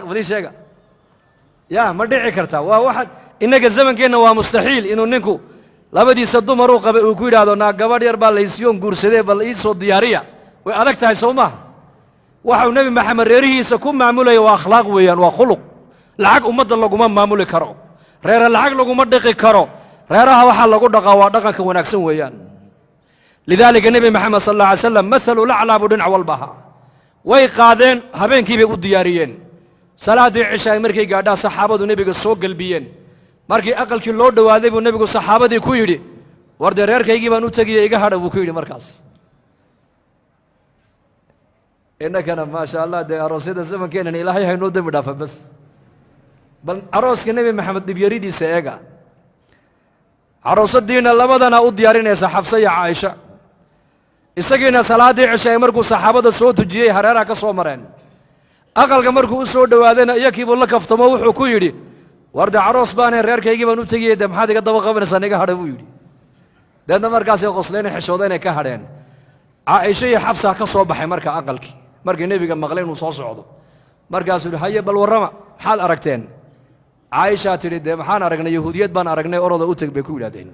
ودي شيء يا ما دعي كرتا واحد إنك الزمن كنا ومستحيل إنه نكو لابد يصدق مروق ويقول هذا ناقبر يربى ليسيون قرصة بالإيس والديارية وأذكت هاي سوما واحد النبي محمد ريه سكون معمولة وأخلاق ويان وخلق لعق أمد الله قمام معمولة كرو رير العق لو قمد دقيق كرو ريرها وحال لو دقا ودقا ونكسن ويان لذلك النبي محمد صلى الله عليه وسلم مثلوا لعلى بدن والبها ويقادين هبين كي بيقول دياريين صلاة العشاء مركي قادا صحابة النبي السوق قلبيين markii aqalkii loo dhawaaday buu nabigu saxaabadii ku yiri warda reerkaygii baan u tagay iga hadha buu ku yiri markaas inakana ma sha Allah de aroosada zamankeena ilaahay hayno dambi dhaafa bal arooska nabi maxamed dib yaridiisa eega aroosadiina labadana u diyaarinaysa Xafsa iyo Aisha isagiina salaadii cishaa markuu saxaabada soo tujiyay hareeraha ka soo mareen aqalka markuu u soo dhawaadayna iyakii buu la kaftamo wuxuu ku yiri warda aroos baan reerkaygii baan u tagay maxaad iga daba qabanaysaa niga hadha buu yiri dadna markaas ay qosleen xishoodeen ka hadheen Aisha iyo Xafsa ka soo baxay marka aqalkii markii nabiga maqlay inuu soo socdo markaas uu haye bal warrama maxaad aragteen Aisha tiri de maxaan aragnay yahuudiyad baan aragnay orada u tag bay ku yiraahdeen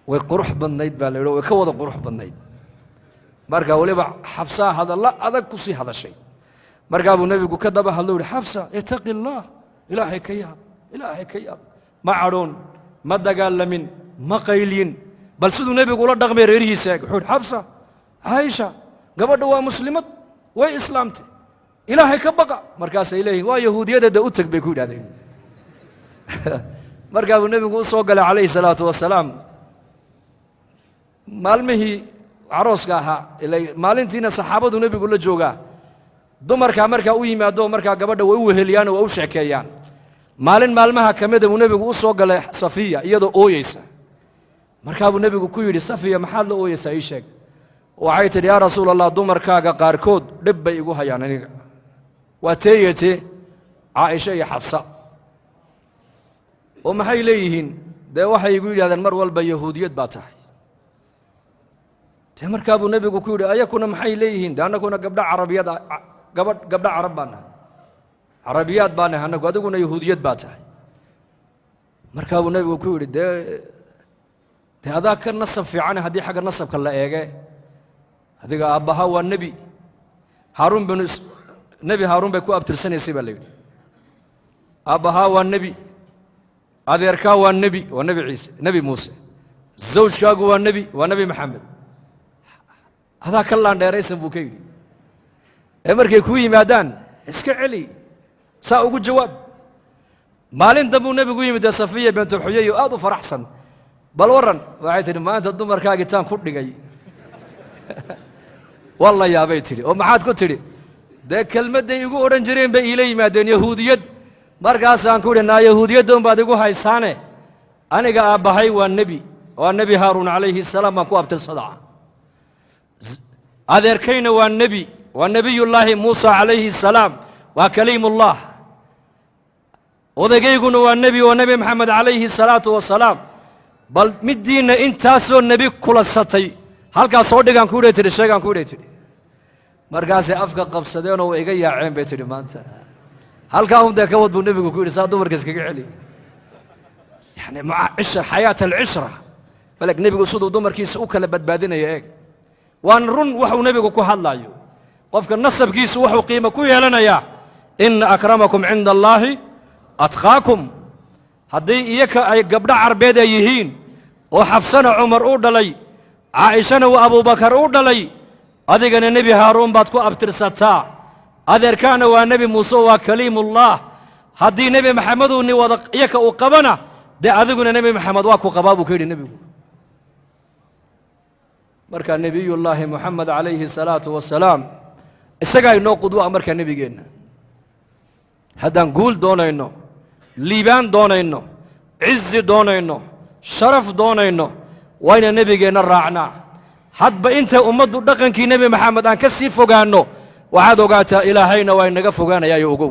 way qurux badnayd baa leeyahay way ka wada qurux badnayd marka waliba Xafsa hadalla adag ku sii hadashay marka uu nabigu ka daba hadlay Xafsa ittaqillah ilaahay ka yaab ma caroon ma dagaalamin ma qaylin bal sidoo nabigu la dhaqmay reerihiisa wuxuu Xafsa Aisha gabadhu waa muslimad way islaamtay ilaahay ka baqa markaas ay leeyihiin waa yahuudiyada u tag bay ku yiraahdeen marka uu nabigu soo galay calayhi salaatu wasalaam maalmihii arooska ahaa ilaa maalintiina saxaabadu nabigu la joogaa dumarka marka u yimaado marka gabadha way u weheliyaan oo u sheekeeyaan maalin maalmaha kamida uu nabigu u soo galay Safiya iyadoo ooyeysa marka uu nabigu ku yiri Safiya maxaad la ooyeysaa ii sheeg waxay tiri yaa rasuulallah dumarkaaga qaarkood dhib bay igu hayaan aniga waa teeyatee Aisha iyo Xafsa oo maxay leeyihiin de waxay igu yiraahdeen mar walba yahuudiyad baa tahay te marka uu nabigu ku yiri ayakuna maxay leeyihiin daanakuna gabdha carabiyada gabdha carab baan عربيات بانه أنا قادقنا يهوديات باتها مركب النبي وكوري ده هذا كان نصب في عنه هذه حاجة نصب كلا إيجا هذا أبها والنبي هارون بن نبي هارون بيكو أبتر سنة سيبالي أبها والنبي هذا يركا والنبي عيسى نبي موسى زوج كاغو والنبي محمد هذا كلا عند رئيس بوكيري أمريكا كوي مادان اسكع علي سأقول جواب مالين دمو نبي قوي مدى صفية بنت الحيي وآدو فرحسن بل ورن وعيتني ما أنت الدمر كاقتان كل جاي والله يا بيتي وما حد قلت لي ده كلمة ده يقول أورنجرين بإلي ما دين يهودية مركز أنكور إن يهودية دون بعد يقول هاي سنة أنا جا أبهاي والنبي هارون عليه السلام ما كوابت الصدعة هذا كين والنبي الله موسى عليه السلام وكليم الله وذا يقولون والنبي محمد عليه الصلاة والسلام بل مدينا انت سو النبي كل السطي هل كان صودق عن كورة الشيء عن كورة مركز أفكار قبصدين وإيجا عين بيتي ما أنت هل كان هم ذاك ود بالنبي كورة صادو مركز كعلي يعني مع عشرة حياة العشرة بلك نبي قصده دمر كيس أكل بدبادين ياك وان رن وحو نبي كوه الله يو وفق النصب كيس وحو قيمة كويه لنا يا إن أكرمكم عند الله أتقاكم هدي إياك أي قبل عربيد يهين وحفصنا عمر أودلي عائشة وأبو بكر أودلي هذا كان النبي هارون باتكو أبتر ستا هذا كان والنبي موسى وكليم الله هدي نبي محمد وني وضق إياك وقبنا ده هذا كان النبي محمد واكو قبابو كيد النبي مركا نبي الله محمد عليه الصلاة والسلام السجاي نو قدوة مركا نبي جينا هذا نقول دونا إنه ليبان دونا إنه عز دونا إنه شرف دونا إنه وين النبي جينا الرعنا حد بأنت أمد دقن كي نبي محمد أن كسي فوقانه وعاد وقعت إلى هين وين نقف فوقانا يا يوقو